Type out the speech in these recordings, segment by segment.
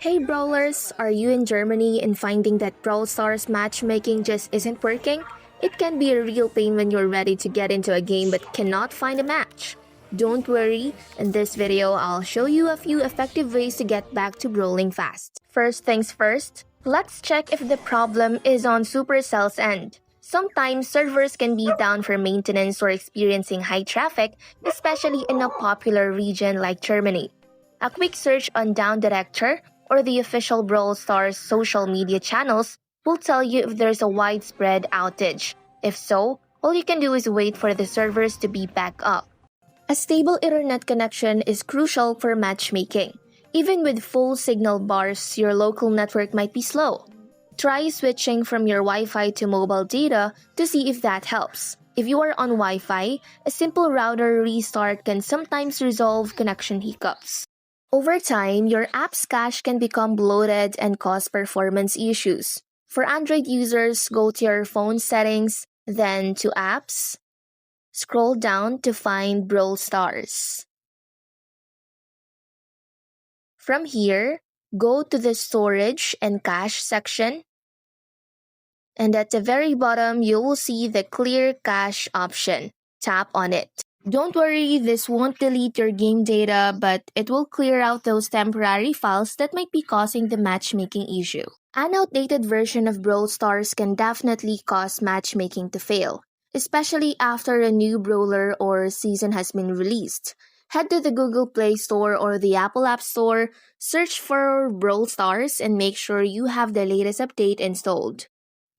Hey brawlers, are you in Germany and finding that Brawl Stars matchmaking just isn't working? It can be a real pain when you're ready to get into a game but cannot find a match. Don't worry, in this video I'll show you a few effective ways to get back to brawling fast. First things first, let's check if the problem is on Supercell's end. Sometimes servers can be down for maintenance or experiencing high traffic, especially in a popular region like Germany. A quick search on Down Director or the official Brawl Stars social media channels will tell you if there's a widespread outage. If so, all you can do is wait for the servers to be back up. A stable internet connection is crucial for matchmaking. Even with full signal bars, your local network might be slow. Try switching from your Wi-Fi to mobile data to see if that helps. If you are on Wi-Fi, a simple router restart can sometimes resolve connection hiccups. Over time, your app's cache can become bloated and cause performance issues. For Android users, go to your phone settings, then to Apps. Scroll down to find Brawl Stars. From here, go to the Storage and Cache section. And at the very bottom, you will see the Clear Cache option. Tap on it. Don't worry, this won't delete your game data, but it will clear out those temporary files that might be causing the matchmaking issue. An outdated version of Brawl Stars can definitely cause matchmaking to fail, especially after a new brawler or season has been released. Head to the Google Play Store or the Apple App Store, search for Brawl Stars, and make sure you have the latest update installed.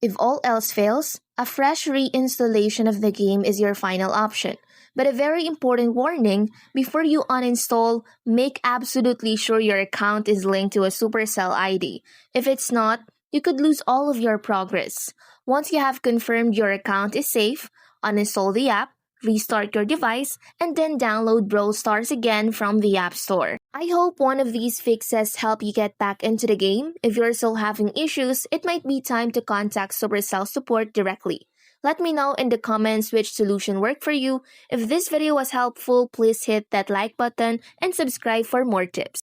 If all else fails, a fresh reinstallation of the game is your final option. But a very important warning, before you uninstall, make absolutely sure your account is linked to a Supercell ID. If it's not, you could lose all of your progress. Once you have confirmed your account is safe, uninstall the app, restart your device, and then download Brawl Stars again from the App Store. I hope one of these fixes help you get back into the game. If you're still having issues, it might be time to contact Supercell support directly. Let me know in the comments which solution worked for you. If this video was helpful, please hit that like button and subscribe for more tips.